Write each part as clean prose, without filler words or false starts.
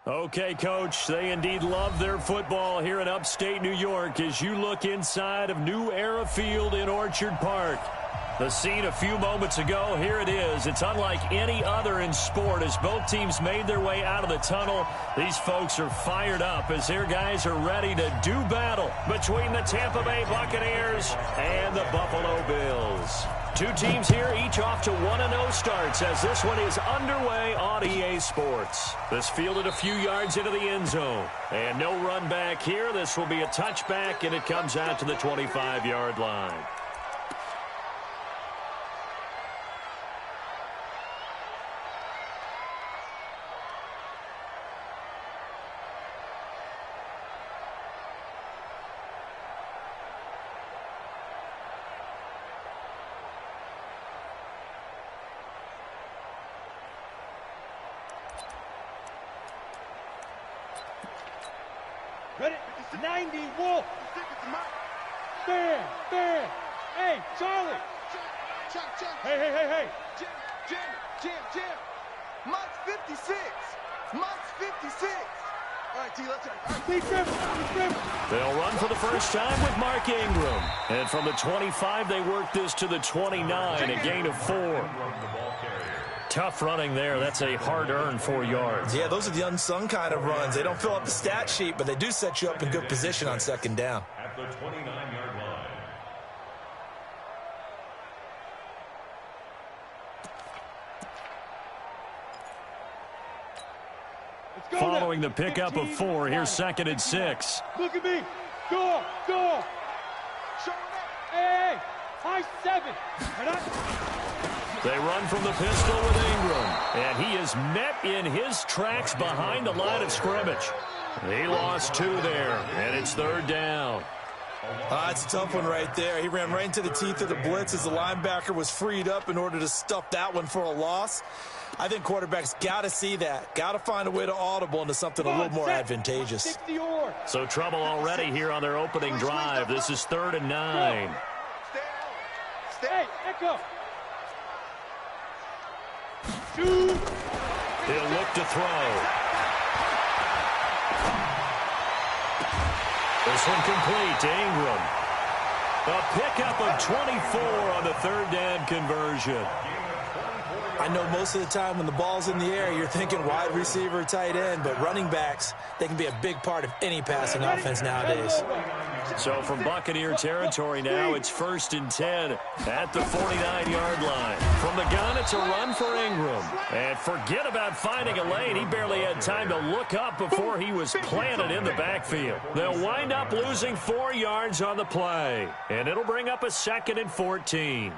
Okay, Coach, they indeed love their football here in upstate New York as you look inside of New Era Field in Orchard Park. The scene a few moments ago, here it is. It's unlike any other in sport as both teams made their way out of the tunnel. These folks are fired up as their guys are ready to do battle between the Tampa Bay Buccaneers and the Buffalo Bills. Two teams here, each off to 1-0 starts as this one is underway on EA Sports. This fielded a few yards into the end zone. And no run back here. This will be a touchback, and it comes out to the 25-yard line. Ready? 90, Wolf. Bam, bam. Hey, Charlie. Hey. Jim. Mike's 56. Mike's 56. All right, T, let's go. They'll run for the first time with Mark Ingram. And from the 25, they work this to the 29, a gain of 4. Tough running there. That's a hard-earned 4 yards. Yeah, those are the unsung kind of runs. They don't fill up the stat sheet, but they do set you up in good position on second down. At the 29-yard line. Following the pickup of 4, here's 2nd and 6. Look at me. Go. Hey, high 7. They run from the pistol with Ingram, and he is met in his tracks behind the line of scrimmage. He lost 2 there, and it's 3rd down. It's a tough one right there. He ran right into the teeth of the blitz as the linebacker was freed up in order to stuff that one for a loss. I think quarterbacks got to see that. Got to find a way to audible into something a little more advantageous. So trouble already here on their opening drive. This is 3rd and 9. Stay, echo. He'll look to throw. This one complete to Ingram. A pickup of 24 on the 3rd down conversion. I know most of the time when the ball's in the air, you're thinking wide receiver, tight end, but running backs, they can be a big part of any passing offense nowadays. So from Buccaneer territory now, it's 1st and 10 at the 49-yard line. From the gun, it's a run for Ingram. And forget about finding a lane. He barely had time to look up before he was planted in the backfield. They'll wind up losing 4 yards on the play. And it'll bring up a 2nd and 14.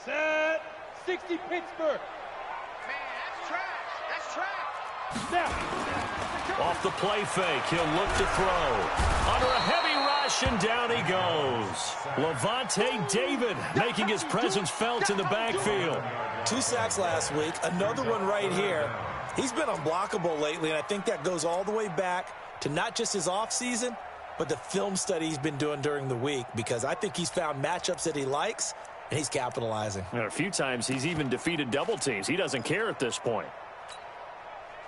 Set. 60 Pittsburgh. Man, that's trash. Now. Off the play fake, he'll look to throw. Under a heavy rush, and down he goes. Levante David making his presence felt in the backfield. 2 sacks last week, another one right here. He's been unblockable lately, and I think that goes all the way back to not just his offseason, but the film study he's been doing during the week, because I think he's found matchups that he likes, and he's capitalizing. And a few times he's even defeated double teams. He doesn't care at this point.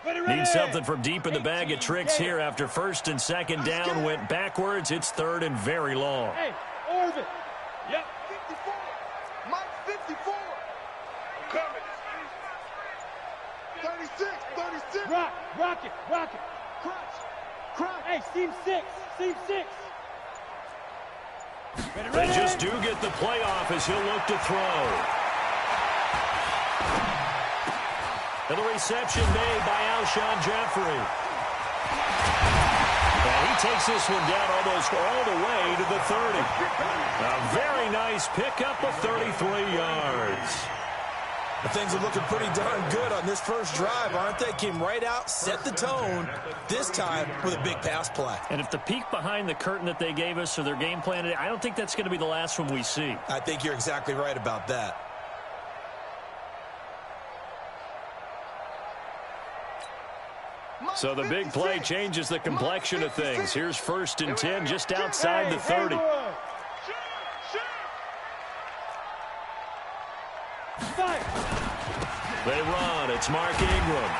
Needs something from deep in the bag of tricks here after 1st and 2nd down went backwards. It's 3rd and very long. Hey, Orvin. Yep. 54. Mike 54. Coming. 36. Rock it. Crunch. Hey, seam 6. They just do get the play off as he'll look to throw. And the reception made by Alshon Jeffrey. And he takes this one down almost all the way to the 30. A very nice pickup of 33 yards. Things are looking pretty darn good on this first drive, aren't they? Came right out, set the tone, this time with a big pass play. And if the peek behind the curtain that they gave us or their game plan, I don't think that's going to be the last one we see. I think you're exactly right about that. So the big play changes the complexion of things. Here's 1st and 10 just outside the 30. Fire. They run. It's Mark Ingram.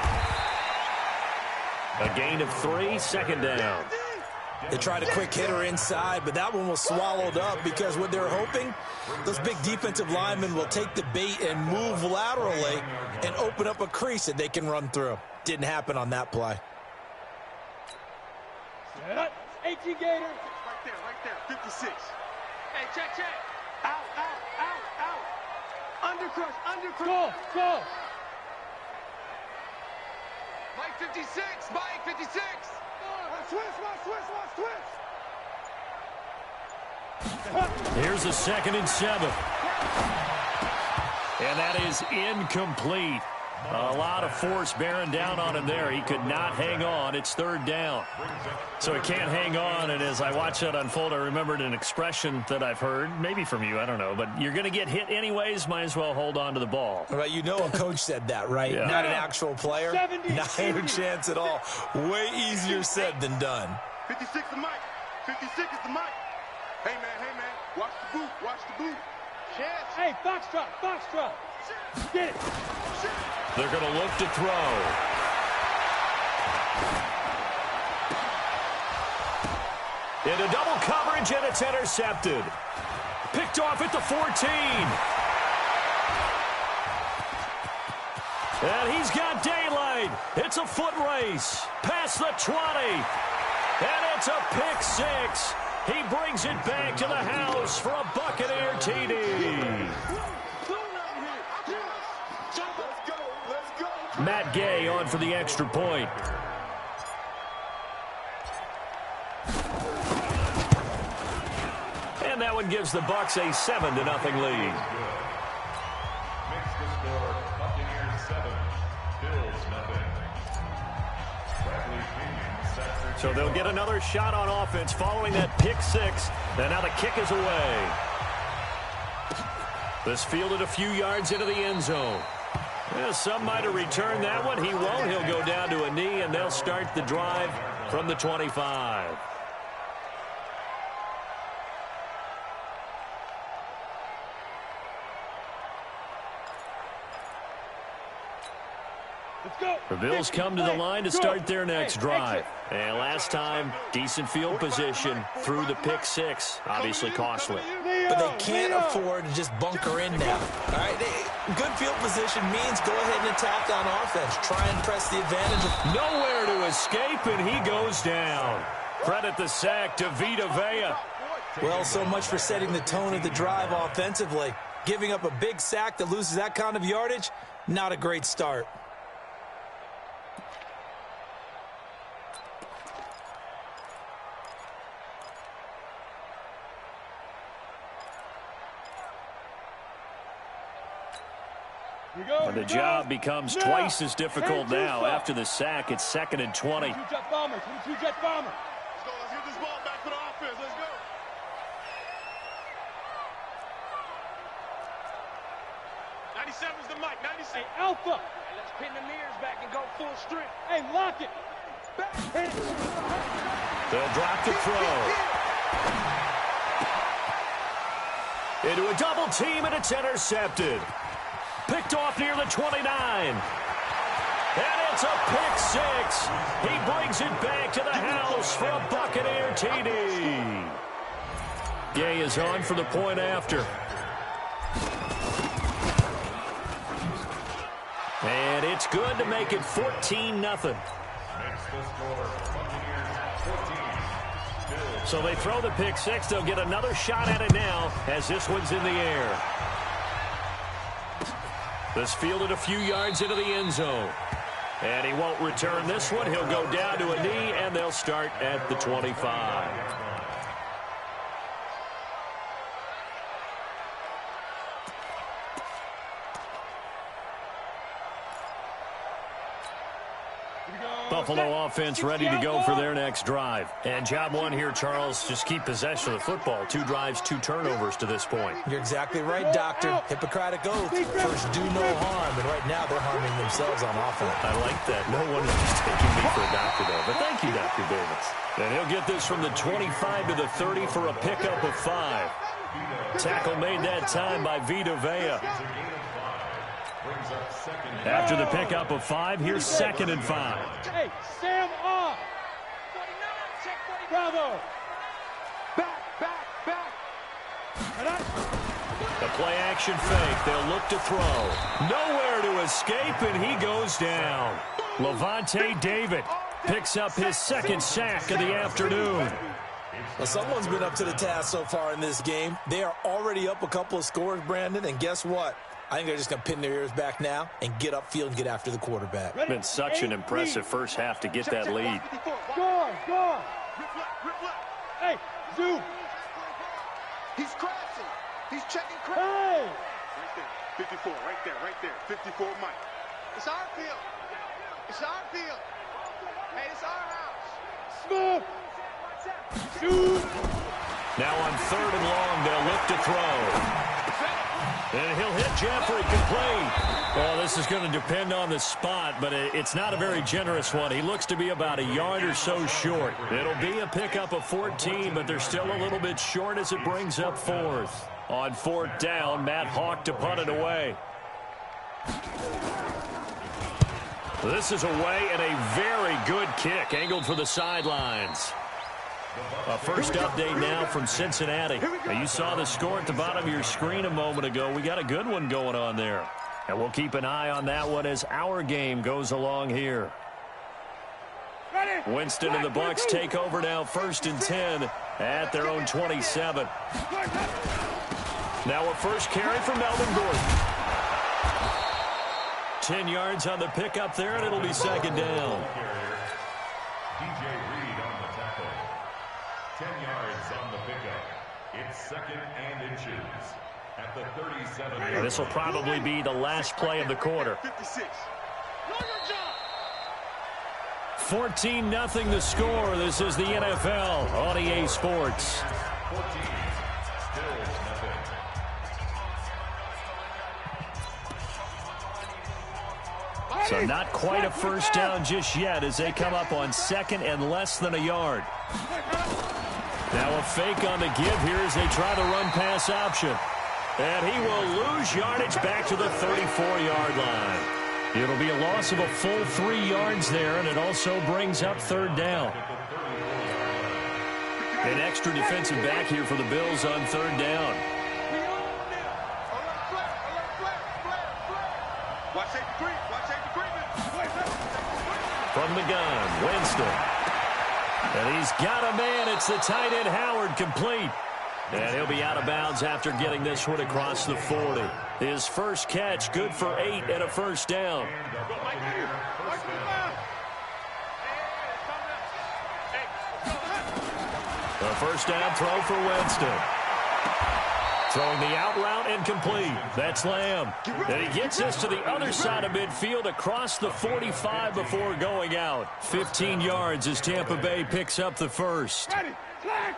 A gain of 3, second down. They tried a quick hitter inside, but that one was swallowed up because what they're hoping, those big defensive linemen will take the bait and move laterally and open up a crease that they can run through. Didn't happen on that play. 18 Gators. Right there, 56. Hey, check. Out. Undercrush. Go. Mike 56. Mike 56. Watch twist. Here's a 2nd and 7. And that is incomplete. A lot of force bearing down on him there. He could not hang on. It's 3rd down. So he can't hang on, and as I watch that unfold, I remembered an expression that I've heard, maybe from you, I don't know, but you're going to get hit anyways, might as well hold on to the ball. Right, you know a coach said that, right? Yeah. Not an actual player. 70. Not a chance at all. Way easier said than done. 56 is Mike. 56 is the Mike. Hey, man. Watch the boot. Chance. Hey, Foxtrot. Get it. They're going to look to throw. Into double coverage, and it's intercepted. Picked off at the 14. And he's got daylight. It's a foot race. Past the 20. And it's a pick 6. He brings it back to the house for a Buccaneer TD. Matt Gay on for the extra point. And that one gives the Bucs a 7-0 lead. Makes the score Buccaneers 7, Bills 0. Bradley Pinion sets their So they'll get another shot on offense following that pick 6. And now the kick is away. This fielded a few yards into the end zone. Yeah, some might have returned that one. He won't. He'll go down to a knee, and they'll start the drive from the 25. Let's go. The Bills come to the line to start their next drive. And last time, decent field position through the pick 6. Obviously costly. But they can't afford to just bunker in now. All right, good field position means go ahead and attack on offense. Try and press the advantage. Nowhere to escape, and he goes down. Credit the sack to Vita Vea. Well, so much for setting the tone of the drive offensively. Giving up a big sack that loses that kind of yardage, not a great start. And the job becomes twice as difficult now. After the sack, it's 2nd and 20. Two-jet bomber. Let's get this ball back for the offense. Let's go. '97's the Mike. 96. Hey, Alpha. Hey, let's pin the mirrors back and go full strength. Hey, lock it. Hit it. They'll drop the throw. Into a double team, and it's intercepted. Picked off near the 29. And it's a pick 6. He brings it back to the house for a Buccaneer TD. Gay is on for the point after. And it's good to make it 14-0. Makes the score Buccaneers 14, Bills. So they throw the pick 6. They'll get another shot at it now as this one's in the air. This fielded a few yards into the end zone. And he won't return this one. He'll go down to a knee, and they'll start at the 25. Buffalo offense ready to go for their next drive. And job one here, Charles, just keep possession of the football. 2 drives, 2 turnovers to this point. You're exactly right, Doctor. Hippocratic oath. First, do no harm. And right now, they're harming themselves on offense. I like that. No one is just taking me for a doctor, though. But thank you, Dr. Davis. And he'll get this from the 25 to the 30 for a pickup of 5. Tackle made that time by Vita Vea. Brings up second. After the pickup of 5, here's 2nd and 5. Hey, Sam off. Bravo. Back. The play-action fake. They'll look to throw. Nowhere to escape, and he goes down. Levante David picks up his 2nd sack of the afternoon. Well, someone's been up to the task so far in this game. They are already up a couple of scores, Brandon, and guess what? I think they're just going to pin their ears back now and get upfield and get after the quarterback. It's been such an impressive first half to get that lead. Go. Hey, zoom. He's crashing. He's checking crash. Hey. Right there. 54, right there. 54, Mike. It's our field. Hey, it's our house. Smooth. Shoot. Now on 3rd and long, they'll look to throw. And he'll hit Jeffrey complete. Well, this is going to depend on the spot, but it's not a very generous one. He looks to be about a yard or so short. It'll be a pickup of 14, but they're still a little bit short as it brings up 4th. On 4th down, Matt Hawk to punt it away. This is away and a very good kick, angled for the sidelines. A first update now from Cincinnati. Now, you saw the score at the bottom of your screen a moment ago. We got a good one going on there. And we'll keep an eye on that one as our game goes along here. Winston and the Bucs take over now, 1st and 10 at their own 27. Now a first carry from Melvin Gordon. 10 yards on the pickup there, and it'll be 2nd down. DJ Reed on the tackle. 10 yards on the pickup. It's 2nd and inches at the 37. This will probably be the last play of the quarter. 56. 14-0 the score. This is the NFL on EA Sports. 14. Still nothing. So not quite a first down just yet as they come up on 2nd and less than a yard. Now a fake on the give here as they try the run-pass option. And he will lose yardage back to the 34-yard line. It'll be a loss of a full 3 yards there, and it also brings up 3rd down. An extra defensive back here for the Bills on 3rd down. From the gun, Winston. And he's got a man. It's the tight end, Howard, complete. And he'll be out of bounds after getting this one across the 40. His first catch, good for 8 and a first down. A first down throw for Winston. Throwing the out route incomplete. That's Lamb. And he gets this to the other side of midfield across the 45 before going out. 15 yards as Tampa Bay picks up the first. Ready. Flag.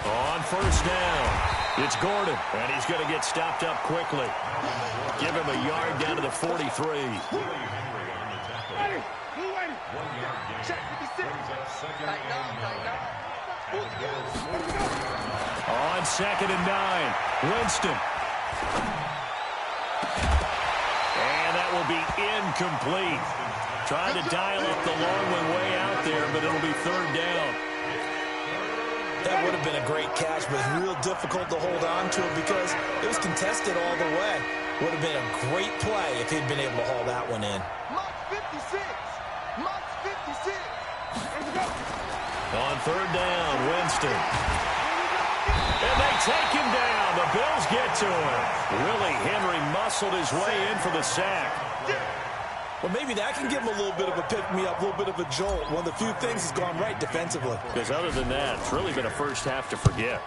On first down, it's Gordon, and he's going to get stopped up quickly. Give him a yard down to the 43. Ready. Check 56. Tighten up. On 2nd and 9, Winston. And that will be incomplete. Trying to dial up the long one way out there, but it'll be 3rd down. That would have been a great catch, but it's real difficult to hold on to it because it was contested all the way. Would have been a great play if he'd been able to haul that one in. Mark 56. Mark 56. On 3rd down, Winston. And they take him down. The Bills get to him. Willie Henry muscled his way in for the sack. Well, maybe that can give him a little bit of a pick-me-up, a little bit of a jolt. One of the few things that's gone right defensively. Because other than that, it's really been a first half to forget.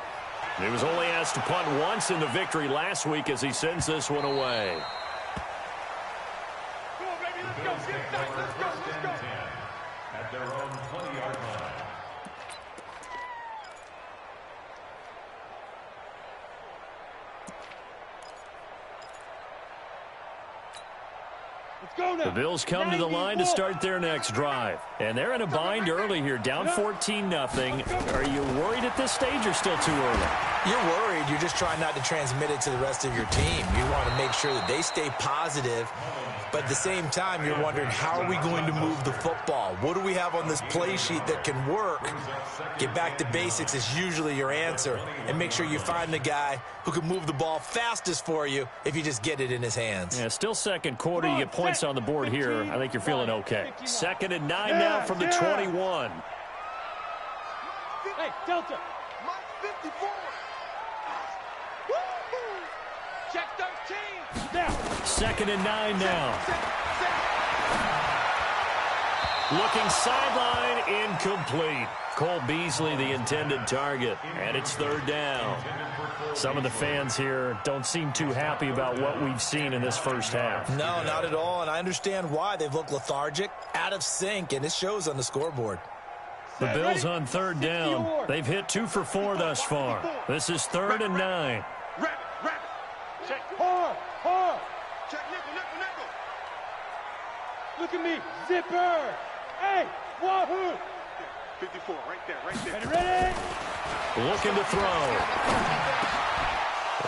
He was only asked to punt once in the victory last week as he sends this one away. Come on, baby. Let's go. Get it back. Let's go. At their own 20-yard line. Let's go now. The Bills come to the line to start their next drive. And they're in a bind early here, down 14-0. Are you worried at this stage or still too early? You're worried. You're just trying not to transmit it to the rest of your team. You want to make sure that they stay positive, but at the same time, you're wondering, how are we going to move the football? What do we have on this play sheet that can work? Get back to basics is usually your answer, and make sure you find the guy who can move the ball fastest for you if you just get it in his hands. Yeah, still second quarter. You get points on the board here. I think you're feeling okay. 2nd and 9 now from the 21. Hey, Delta. Mike 54. Check 13. Down. 2nd and 9 now. Looking sideline, incomplete. Cole Beasley, the intended target, and it's 3rd down. Some of the fans here don't seem too happy about what we've seen in this first half. No, not at all, and I understand why. They've looked lethargic, out of sync, and it shows on the scoreboard. The Bills on 3rd down. They've hit 2 for 4 thus far. This is 3rd and 9. Rapid. Check. Hard. Check nickel. Look at me. Zipper. Hey, wahoo. 54, right there. Ready? Looking to throw.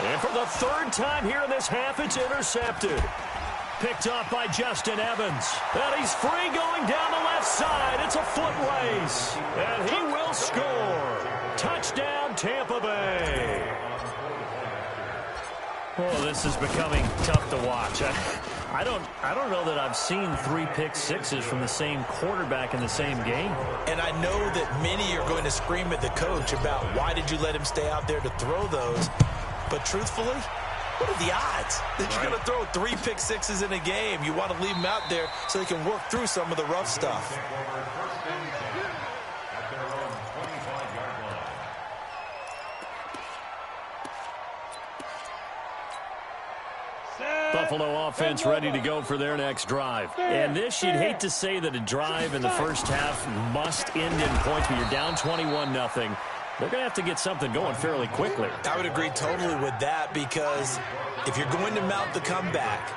And for the 3rd time here in this half, it's intercepted. Picked up by Justin Evans. And he's free going down the left side. It's a foot race. And he will score. Touchdown, Tampa Bay. Oh, this is becoming tough to watch. I don't know that I've seen 3 pick-sixes from the same quarterback in the same game. And I know that many are going to scream at the coach about why did you let him stay out there to throw those. But truthfully, what are the odds that you're going to throw 3 pick-sixes in a game? You want to leave them out there so they can work through some of the rough stuff. Buffalo offense ready to go for their next drive. And this, you'd hate to say that a drive in the first half must end in points, but you're down 21-0. They're going to have to get something going fairly quickly. I would agree totally with that, because if you're going to mount the comeback,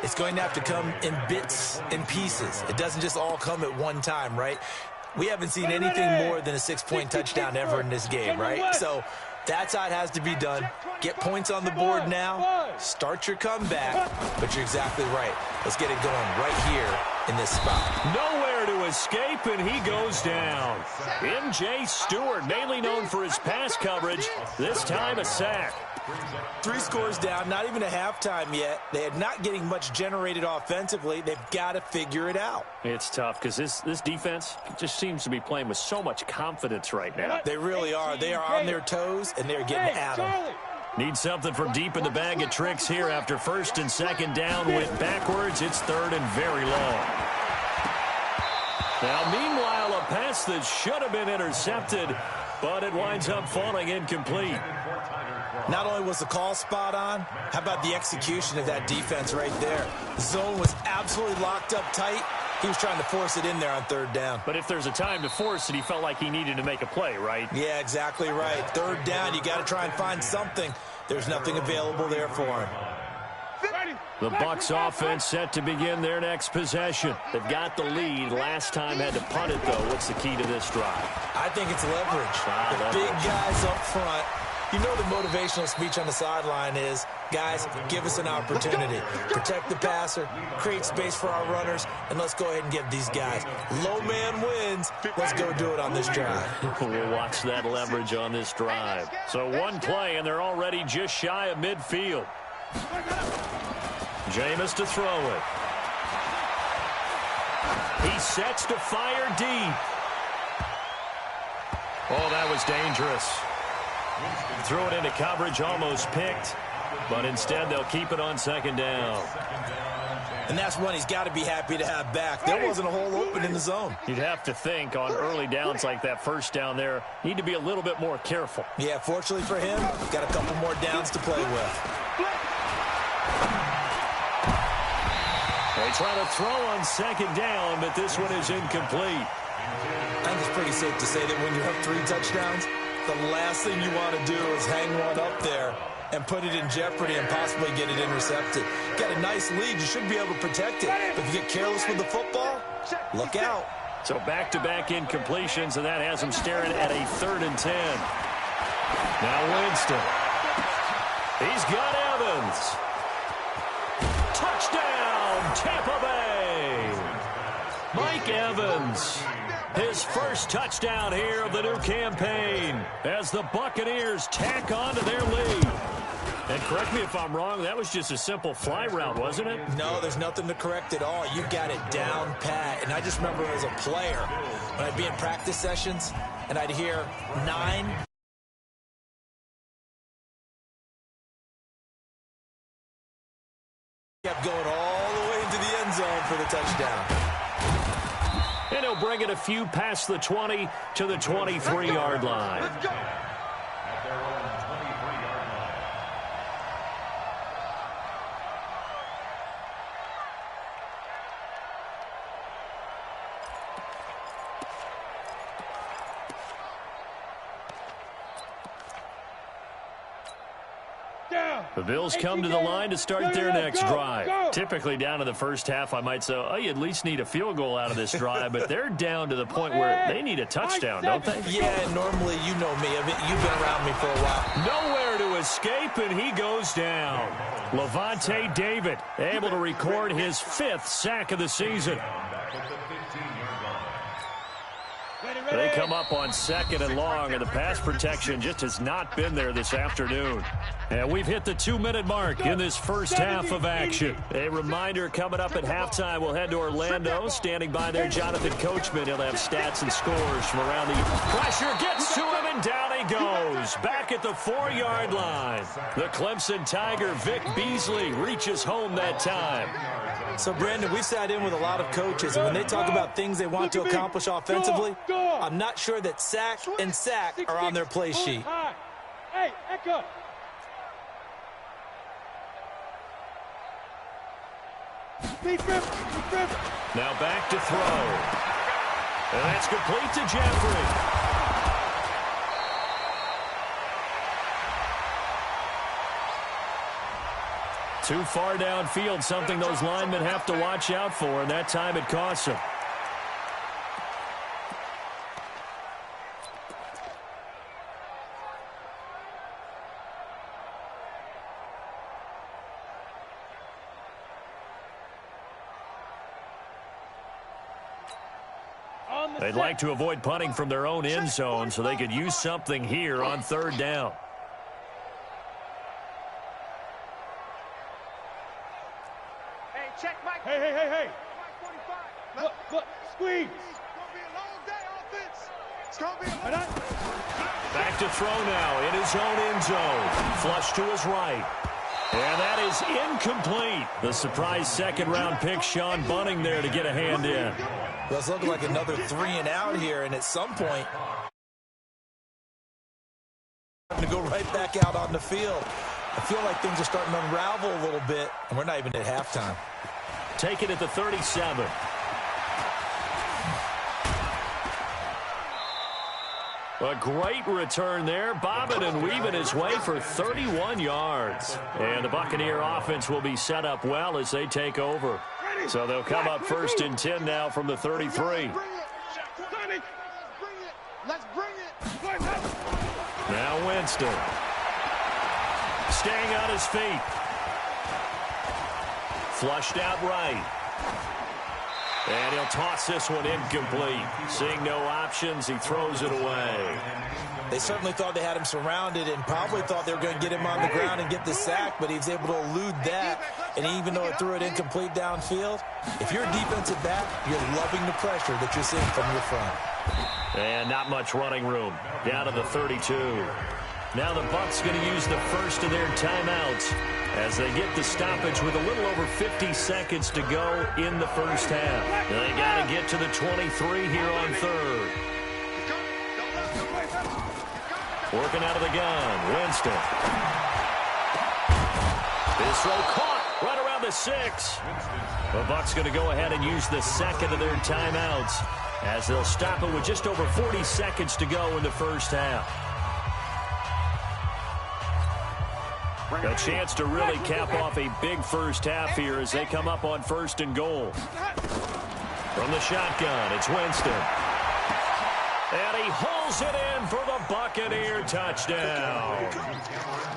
it's going to have to come in bits and pieces. It doesn't just all come at one time, right? We haven't seen anything more than a 6-point touchdown ever in this game, right? So that's how it has to be done. Get points on the board now. Start your comeback. But you're exactly right. Let's get it going right here in this spot. Nowhere to escape, and he goes down. M.J. Stewart, mainly known for his pass coverage, this time a sack. 3 scores down, not even a halftime yet. They are not getting much generated offensively. They've got to figure it out. It's tough because this defense just seems to be playing with so much confidence right now. They really are. They are on their toes, and they're getting at them. Need something from deep in the bag of tricks here after 1st and 2nd down. Went backwards. It's 3rd and very long. Now, meanwhile, a pass that should have been intercepted, but it winds up falling incomplete. Not only was the call spot on, how about the execution of that defense right there? The zone was absolutely locked up tight. He was trying to force it in there on 3rd down. But if there's a time to force it, he felt like he needed to make a play, right? Yeah, exactly right. 3rd down, you got to try and find something. There's nothing available there for him. The Bucs offense set to begin their next possession. They've got the lead. Last time had to punt it, though. What's the key to this drive? I think it's leverage. The big guys up front. You know the motivational speech on the sideline is, guys, give us an opportunity. Protect the passer, create space for our runners, and let's go ahead and give these guys. Low man wins. Let's go do it on this drive. We'll watch that leverage on this drive. So 1 play, and they're already just shy of midfield. Jameis to throw it. He sets to fire deep. Oh, that was dangerous. Threw it into coverage, almost picked, but instead they'll keep it on 2nd down. And that's one he's got to be happy to have back. There wasn't a hole open in the zone. You'd have to think on early downs like that 1st down there, need to be a little bit more careful. Yeah, fortunately for him, got a couple more downs to play with. They try to throw on 2nd down, but this one is incomplete. I think it's pretty safe to say that when you have 3 touchdowns, the last thing you want to do is hang one up there and put it in jeopardy and possibly get it intercepted. Got a nice lead. You should be able to protect it. But if you get careless with the football, look out. So back-to-back incompletions, and that has them staring at a 3rd and 10. Now Winston. He's got Evans. Touchdown, Tampa Bay. Mike Evans. His first touchdown here of the new campaign as the Buccaneers tack on to their lead. And correct me if I'm wrong, that was just a simple fly route, wasn't it? No, there's nothing to correct at all. You got it down pat. And I just remember as a player, when I'd be in practice sessions and I'd hear 9. Kept going all the way into the end zone for the touchdown. And he'll bring it a few past the 20 to the 23-yard line. At their own 23-yard line. The Bills come to the line to start their next drive. Typically down in the first half, I might say, oh, you at least need a field goal out of this drive, but they're down to the point where they need a touchdown, don't they? Yeah, normally, you know me. You've been around me for a while. Nowhere to escape, and he goes down. Levante David able to record his 5th sack of the season. Back at the 15-yard line. They come up on 2nd and long, and the pass protection just has not been there this afternoon. And we've hit the 2-minute mark in this first half of action. A reminder coming up at halftime, we'll head to Orlando. Standing by there, Jonathan Coachman. He'll have stats and scores from around the pressure. Gets to him, and down he goes. Back at the 4-yard line. The Clemson Tiger, Vic Beasley, reaches home that time. So, Brandon, we've sat in with a lot of coaches, and when they talk about things they want to accomplish offensively, I'm not sure that sack and sack are on their play sheet. Hey, Echo. Now back to throw. And that's complete to Jeffrey. Too far downfield, something those linemen have to watch out for, and that time it costs them. They'd like to avoid punting from their own end zone so they could use something here on 3rd down. Hey, check Mike. Hey. Mike 45. Look, squeeze. It's going to be a long day, offense. It's going to be a long day. Back to throw now in his own end zone. Flush to his right. And that is incomplete. The surprise second-round pick, Sean Bunting, there to get a hand in. Well, it's looking like another 3 and out here, and at some point, to go right back out on the field. I feel like things are starting to unravel a little bit, and we're not even at halftime. Take it at the 37. A great return there, bobbing and weaving his way for 31 yards. And the Buccaneer offense will be set up well as they take over. So they'll come up 1st and 10 now from the 33. Let's bring it. Now Winston. Staying on his feet. Flushed out right. And he'll toss this one incomplete. Seeing no options, he throws it away. They certainly thought they had him surrounded and probably thought they were going to get him on the ground and get the sack, but he was able to elude that. And even though it threw it incomplete downfield, if you're a defensive back, you're loving the pressure that you're seeing from your front. And not much running room. Down to the 32. Now the Bucs going to use the first of their timeouts as they get the stoppage with a little over 50 seconds to go in the first half. They got to get to the 23 here on 3rd. Working out of the gun, Winston. This throw caught right around the 6. The Bucs going to go ahead and use the second of their timeouts as they'll stop it with just over 40 seconds to go in the first half. A chance to really cap off a big first half here as they come up on 1st and goal. From the shotgun, it's Winston. And he hauls it in for the Buccaneer touchdown.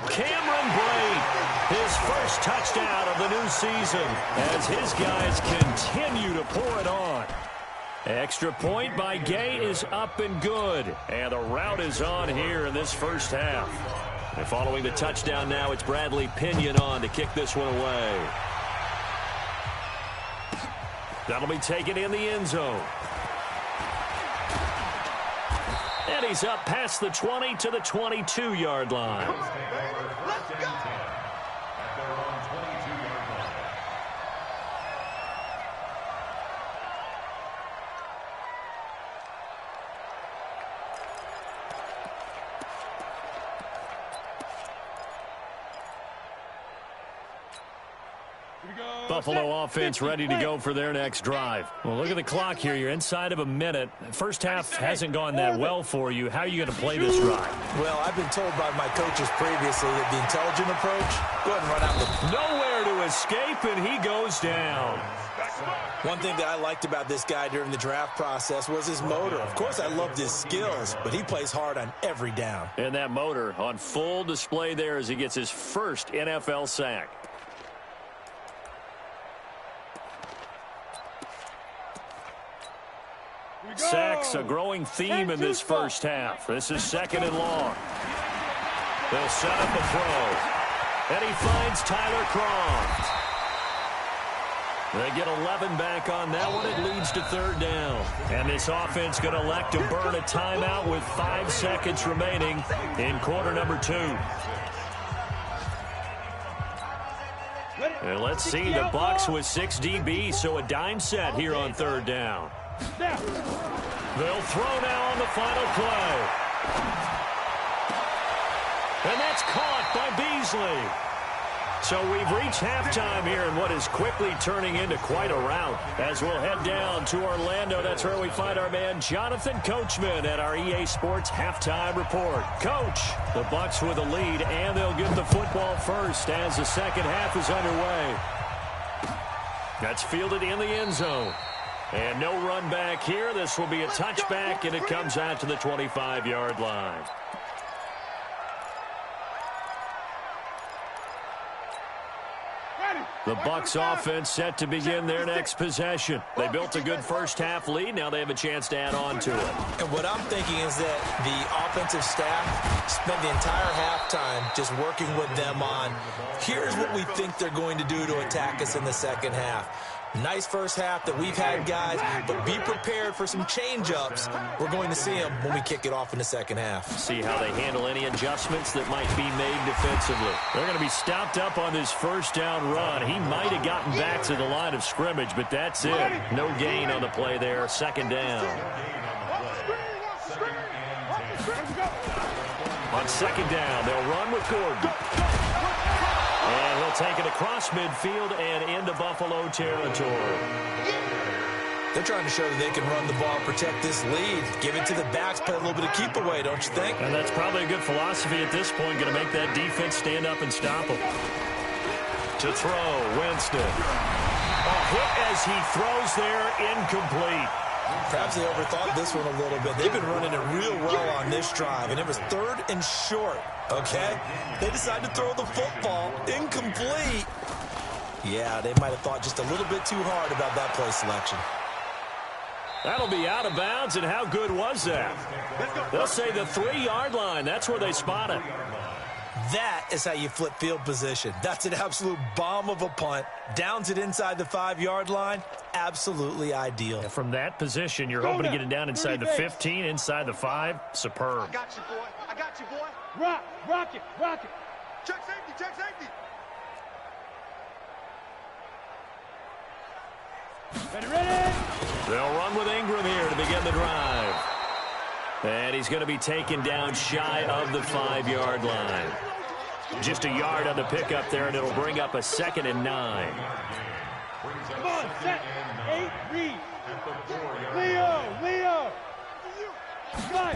Cameron Brate, his first touchdown of the new season as his guys continue to pour it on. Extra point by Gay is up and good. And the route is on here in this first half. And following the touchdown now, it's Bradley Pinion on to kick this one away. That'll be taken in the end zone. And he's up past the 20 to the 22-yard line. Let's go! Buffalo offense ready to go for their next drive. Well, look at the clock here. You're inside of a minute. First half hasn't gone that well for you. How are you going to play this drive? Well, I've been told by my coaches previously that the intelligent approach, go ahead and run out the... Nowhere to escape, and he goes down. One thing that I liked about this guy during the draft process was his motor. Of course, I loved his skills, but he plays hard on every down. And that motor on full display there as he gets his first NFL sack. Sacks, a growing theme in this first half. This is second and long. They'll set up a throw. And he finds Tyler Croft. They get 11 back on that one. It leads to third down. And this offense going to elect to burn a timeout with 5 seconds remaining in quarter number 2. And let's see, the Bucs with 6 DBs, so a dime set here on third down. They'll throw now on the final play. And that's caught by Beasley. So we've reached halftime here in what is quickly turning into quite a rout. As we'll head down to Orlando, that's where we find our man Jonathan Coachman at our EA Sports Halftime Report. Coach, the Bucs with a lead, and they'll get the football first as the second half is underway. That's fielded in the end zone. And no run back here. This will be a touchback, and it comes out to the 25-yard line. The Bucs offense set to begin their next possession. They built a good first half lead. Now they have a chance to add on to it. And what I'm thinking is that the offensive staff spent the entire halftime just working with them on, here's what we think they're going to do to attack us in the second half. Nice first half that we've had, guys, but be prepared for some change-ups. We're going to see them when we kick it off in the second half. See how they handle any adjustments that might be made defensively. They're going to be stopped up on this first down run. He might have gotten back to the line of scrimmage, but that's it. No gain on the play there. Second down. On second down, they'll run with Gordon. And he'll take it across midfield and into Buffalo territory. They're trying to show that they can run the ball, protect this lead, give it to the backs, play a little bit of keep away, don't you think? And that's probably a good philosophy at this point, going to make that defense stand up and stop them. To throw, Winston. A hit as he throws there, incomplete. Perhaps they overthought this one a little bit. They've been running it real well on this drive, and it was third and short, okay? They decided to throw the football, incomplete. Yeah, they might have thought just a little bit too hard about that play selection. That'll be out of bounds, and how good was that? They'll say the 3-yard line. That's where they spot it. That is how you flip field position. That's an absolute bomb of a punt. Downs it inside the 5-yard line. Absolutely ideal. And from that position, you're hoping to get it down inside the 15, inside the 5. Superb. I got you, boy. I got you, boy. Rock it. Check safety, check safety. Ready? They'll run with Ingram here to begin the drive. And he's going to be taken down shy of the 5-yard line. Just a yard on the pickup there, and it'll bring up a 2nd and 9. Come on, set. 8, read. Leo. Cut.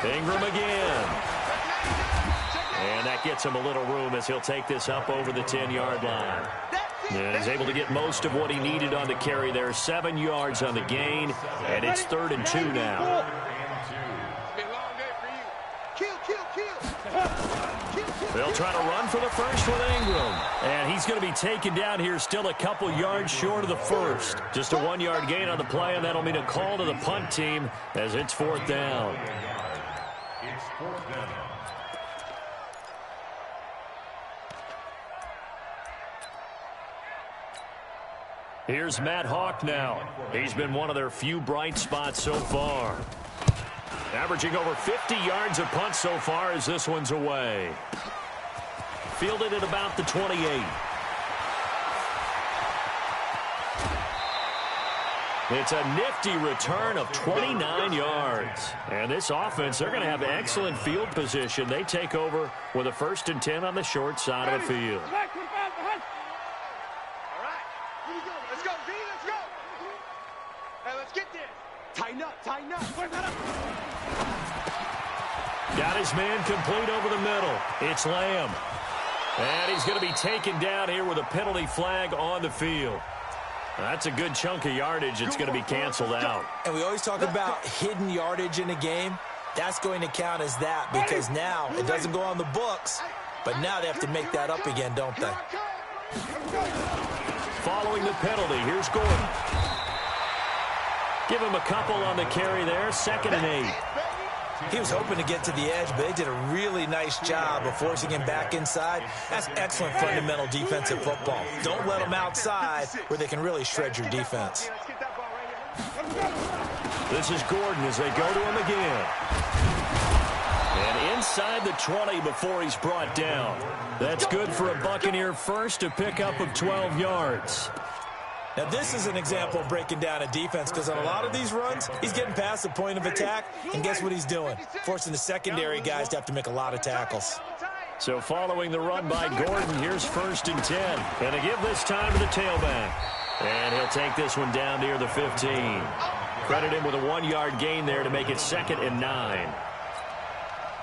Ingram again. And that gets him a little room as he'll take this up over the 10-yard line. And he's able to get most of what he needed on the carry there. 7 yards on the gain, and it's 3rd and 2 now. It's been a long day for you. They'll try to run for the first with Ingram. And he's going to be taken down here, still a couple yards short of the first. Just a 1-yard gain on the play, and that'll mean a call to the punt team as it's 4th down. It's 4th down. Here's Matt Hawk now. He's been one of their few bright spots so far. Averaging over 50 yards a punt so far as this one's away. Fielded at about the 28. It's a nifty return of 29 yards. And this offense, they're going to have excellent field position. They take over with a 1st and 10 on the short side of the field. Tighten up. Got his man complete over the middle. It's Lamb. And he's going to be taken down here with a penalty flag on the field. That's a good chunk of yardage. It's going to be canceled out. And we always talk about hidden yardage in a game. That's going to count as that because now it doesn't go on the books, but now they have to make that up again, don't they? Following the penalty, here's Gordon. Give him a couple on the carry there. 2nd and 8. He was hoping to get to the edge, but they did a really nice job of forcing him back inside. That's excellent fundamental defensive football. Don't let them outside where they can really shred your defense. This is Gordon as they go to him again. And inside the 20 before he's brought down. That's good for a Buccaneer first, a pickup of 12 yards. Now, this is an example of breaking down a defense because on a lot of these runs, he's getting past the point of attack, and guess what he's doing? Forcing the secondary guys to have to make a lot of tackles. So following the run by Gordon, here's 1st and 10. And they give this time to the tailback. And he'll take this one down near the 15. Credit him with a 1-yard gain there to make it 2nd and 9.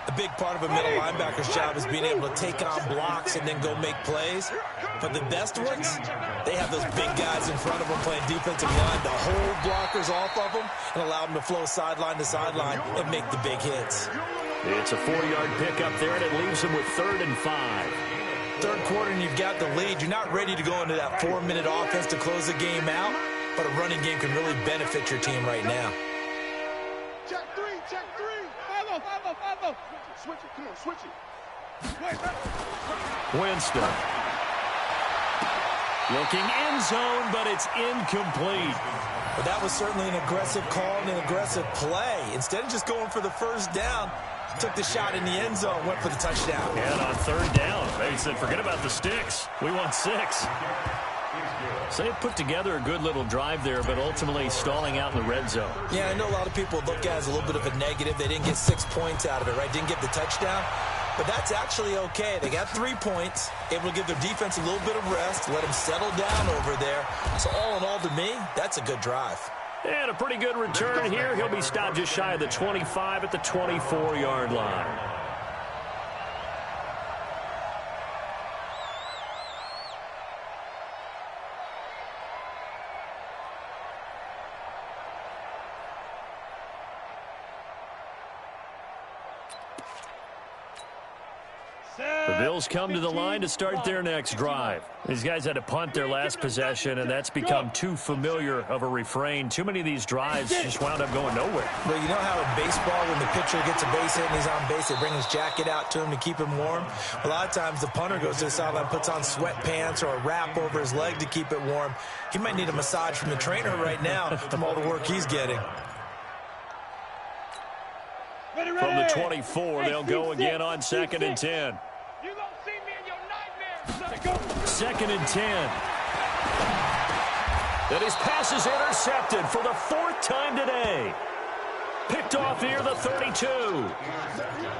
A big part of a middle linebacker's job is being able to take on blocks and then go make plays. But the best ones, they have those big guys in front of them playing defensive line to hold blockers off of them and allow them to flow sideline to sideline and make the big hits. It's a 4-yard pickup there, and it leaves them with 3rd and 5. Third quarter, and you've got the lead. You're not ready to go into that 4-minute offense to close the game out, but a running game can really benefit your team right now. Check 3. Follow. Switch it. Come on, switch it. Winston. Looking end zone, but it's incomplete. But that was certainly an aggressive call and an aggressive play. Instead of just going for the first down, took the shot in the end zone, went for the touchdown. And on 3rd down, they said, forget about the sticks. We want 6. So they put together a good little drive there, but ultimately stalling out in the red zone. Yeah, I know a lot of people look at it as a little bit of a negative. They didn't get 6 points out of it, right? Didn't get the touchdown. But that's actually okay. They got 3 points, able to give their defense a little bit of rest, let them settle down over there. So all in all, to me, that's a good drive. And a pretty good return here. He'll be stopped just shy of the 25 at the 24-yard line. The Bills come to the line to start their next drive. These guys had to punt their last possession, and that's become too familiar of a refrain. Too many of these drives just wound up going nowhere. Well, you know how in baseball, when the pitcher gets a base hit and he's on base, they bring his jacket out to him to keep him warm? A lot of times the punter goes to the sideline, puts on sweatpants or a wrap over his leg to keep it warm. He might need a massage from the trainer right now from all the work he's getting. From the 24, they'll go again on 2nd and 10. You gonna see me in your nightmares. 2nd and 10. And his pass is intercepted for the 4th time today. Picked off near the 32.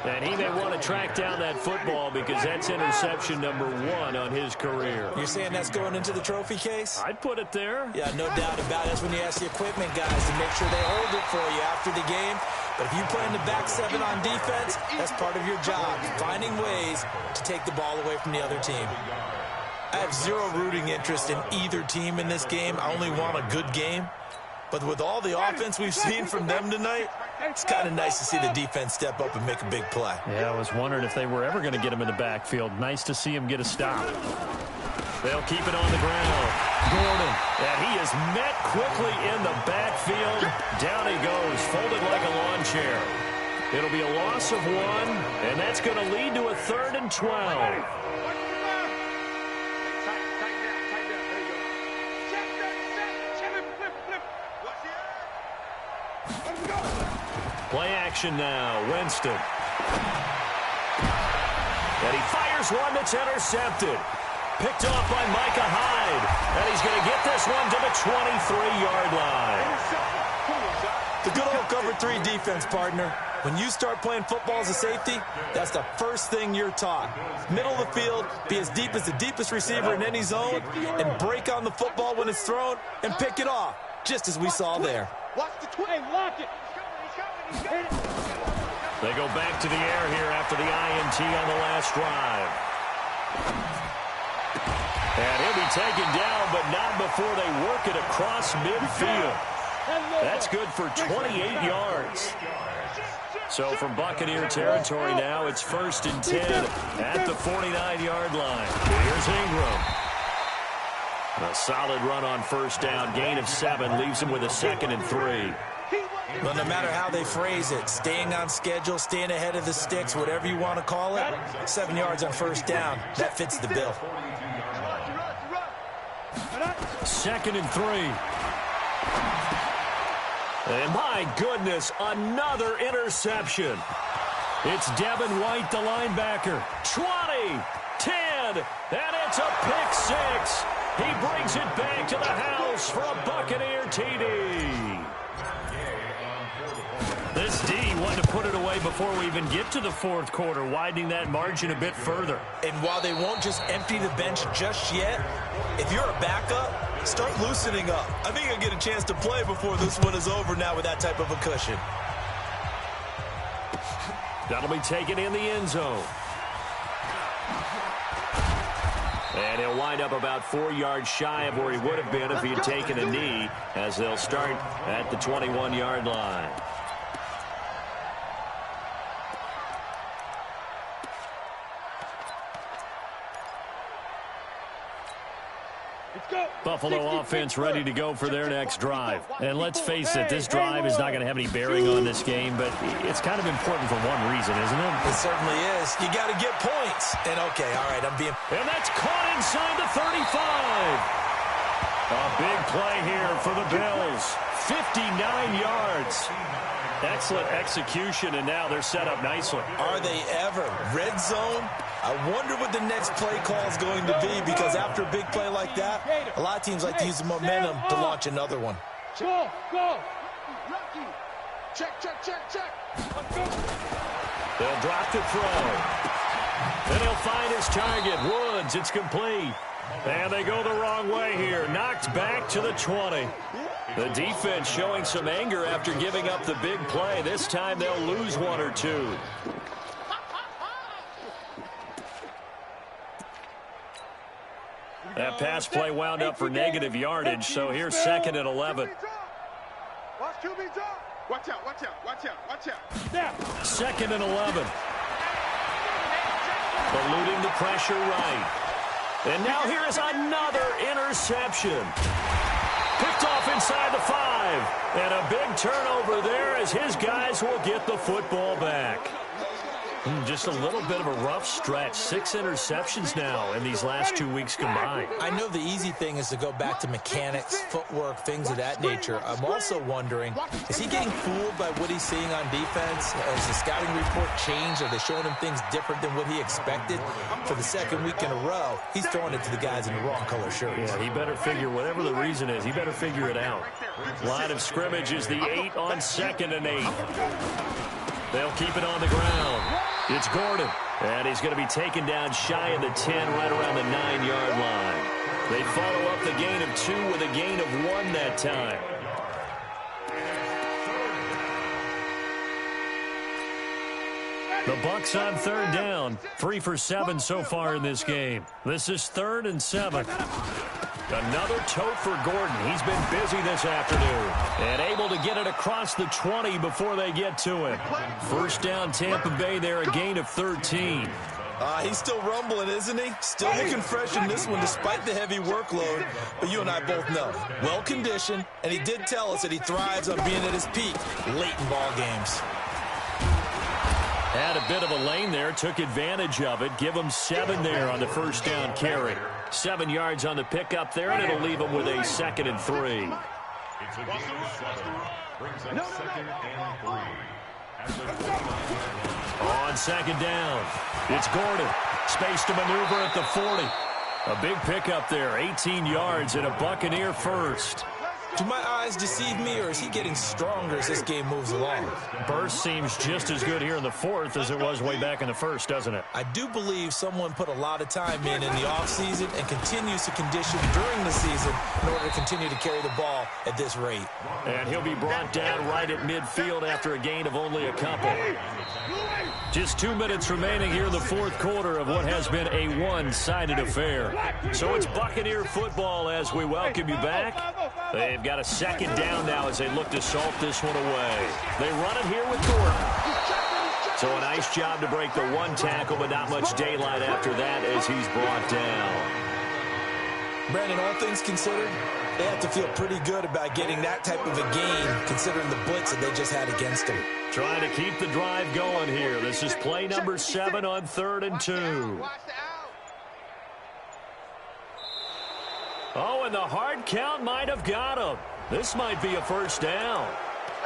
And he may want to track down that football because that's interception number 1 on his career. You're saying that's going into the trophy case? I'd put it there. Yeah, no doubt about it. That's when you ask the equipment guys to make sure they hold it for you after the game. But if you play in the back 7 on defense, that's part of your job, finding ways to take the ball away from the other team. I have zero rooting interest in either team in this game. I only want a good game. But with all the offense we've seen from them tonight, It's kind of nice to see the defense step up and make a big play. Yeah, I was wondering if they were ever going to get him in the backfield. Nice to see him get a stop. They'll keep it on the ground. Gordon. And he is met quickly in the backfield. Down he goes, folded like a lawn chair. It'll be a loss of 1, and that's going to lead to a 3rd and 12. Play action now. Winston. And he fires one that's intercepted. Picked off by Micah Hyde. And he's going to get this one to the 23-yard line. The good old cover 3 defense, partner. When you start playing football as a safety, that's the first thing you're taught. Middle of the field, be as deep as the deepest receiver in any zone, and break on the football when it's thrown and pick it off, just as we saw there. Watch the twin. Lock it. They go back to the air here after the INT on the last drive. And he'll be taken down, but not before they work it across midfield. That's good for 28 yards. So from Buccaneer territory now, it's 1st and 10 at the 49-yard line. Here's Ingram. A solid run on 1st down. Gain of 7 leaves him with a 2nd and 3. Well, no matter how they phrase it, staying on schedule, staying ahead of the sticks, whatever you want to call it, 7 yards on 1st down, that fits the bill. 2nd and 3. And my goodness, another interception. It's Devin White, the linebacker. 20, 10, and it's a pick 6. He brings it back to the house for a Buccaneer TD. This D wanted to put it away before we even get to the 4th quarter, widening that margin a bit further. And while they won't just empty the bench just yet, if you're a backup, start loosening up. I think you'll get a chance to play before this one is over now with that type of a cushion. That'll be taken in the end zone. And he'll wind up about 4 yards shy of where he would have been if he had taken a knee, as they'll start at the 21-yard line. Buffalo offense ready to go for their next drive. And let's face it, this drive is not going to have any bearing on this game, but it's kind of important for one reason, isn't it? It certainly is. You got to get points. And okay, all right, I'm being... And that's caught inside the 35. A big play here for the Bills. 59 yards. Excellent execution, and now they're set up nicely. Are they ever? Red zone? I wonder what the next play call is going to be, because after a big play like that, a lot of teams like to use the momentum to launch another one. Go, go. Check, check, check, check. Let's go. They'll drop to throw. Then he'll find his target. Woods, it's complete. And they go the wrong way here. Knocked back to the 20. The defense showing some anger after giving up the big play. This time they'll lose 1 or 2. That pass play wound up for negative yardage, so here's 2nd and 11. Watch QB drop. Watch out, watch out, watch out, watch out. 2nd and 11. Eluding the pressure right. And now here is another interception. Picked off inside the 5. And a big turnover there as his guys will get the football back. Just a little bit of a rough stretch. 6 interceptions now in these last 2 weeks combined. I know the easy thing is to go back to mechanics, footwork, things of that nature. I'm also wondering, is he getting fooled by what he's seeing on defense? Has the scouting report changed? Are they showing him things different than what he expected? For the 2nd week in a row, he's throwing it to the guys in the wrong color shirts. Yeah, he better figure, whatever the reason is, he better figure it out. Line of scrimmage is the 8 on 2nd and 8. They'll keep it on the ground. It's Gordon, and he's going to be taken down shy of the 10, right around the 9-yard line. They follow up the gain of 2 with a gain of 1 that time. The Bucs on 3rd down, 3 for 7 so far in this game. This is 3rd and 7. Another tote for Gordon. He's been busy this afternoon and able to get it across the 20 before they get to him. First down Tampa Bay there, a gain of 13. He's still rumbling, isn't he? Still looking fresh in this one despite the heavy workload. But you and I both know, well-conditioned, and he did tell us that he thrives on being at his peak late in ball games. Had a bit of a lane there, took advantage of it. Give him 7 there on the first down carry. 7 yards on the pickup there, and it'll leave him with a 2nd and 3. It's a gain of 7. Brings up 2nd and 3. At the 29. On 2nd down, it's Gordon. Space to maneuver at the 40. A big pickup there, 18 yards and a Buccaneer first. Do my eyes deceive me, or is he getting stronger as this game moves along? Burst seems just as good here in the 4th as it was way back in the 1st, doesn't it? I do believe someone put a lot of time in the offseason and continues to condition during the season in order to continue to carry the ball at this rate. And he'll be brought down right at midfield after a gain of only a couple. Just 2 minutes remaining here in the 4th quarter of what has been a one-sided affair. So it's Buccaneer football as we welcome you back. They've got a 2nd down now as they look to salt this one away. They run it here with Gordon. So a nice job to break the 1 tackle, but not much daylight after that as he's brought down. Brandon, all things considered, they have to feel pretty good about getting that type of a gain considering the blitz that they just had against them. Trying to keep the drive going here. This is play number 7 on 3rd and 2. Oh, and the hard count might have got him. This might be a first down.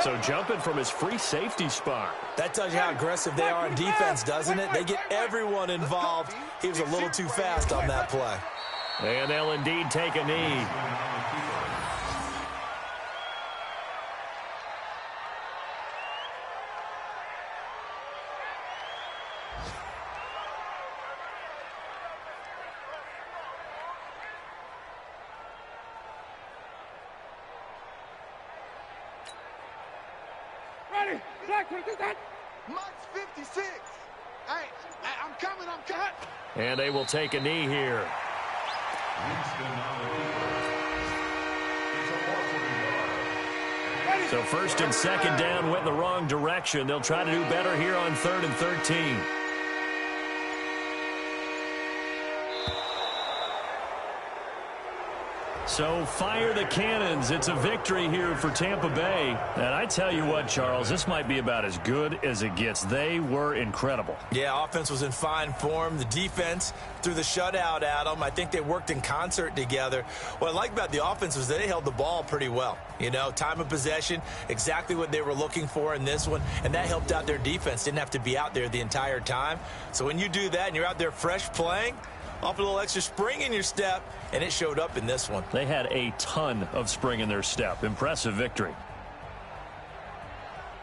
So jumping from his free safety spot. That tells you how aggressive they are in defense, doesn't it? They get everyone involved. He was a little too fast on that play. And they'll indeed take a knee. Mike's 56. Hey, I'm coming. And they will take a knee here. So 1st and 2nd down went in the wrong direction. They'll try to do better here on 3rd and 13. So fire the cannons. It's a victory here for Tampa Bay. And I tell you what, Charles, this might be about as good as it gets. They were incredible. Yeah, offense was in fine form. The defense threw the shutout at them. I think they worked in concert together. What I like about the offense was they held the ball pretty well. You know, time of possession, exactly what they were looking for in this one. And that helped out their defense. Didn't have to be out there the entire time. So when you do that and you're out there fresh playing, off a little extra spring in your step, and it showed up in this one. They had a ton of spring in their step. Impressive victory.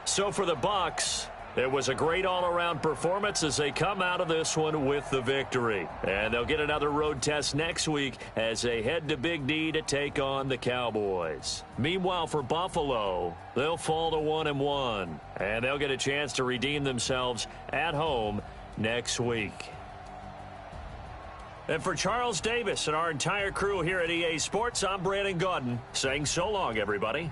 So for the Bucs, it was a great all-around performance as they come out of this one with the victory. And they'll get another road test next week as they head to Big D to take on the Cowboys. Meanwhile, for Buffalo, they'll fall to 1-1, and they'll get a chance to redeem themselves at home next week. And for Charles Davis and our entire crew here at EA Sports, I'm Brandon Gaudin saying so long, everybody.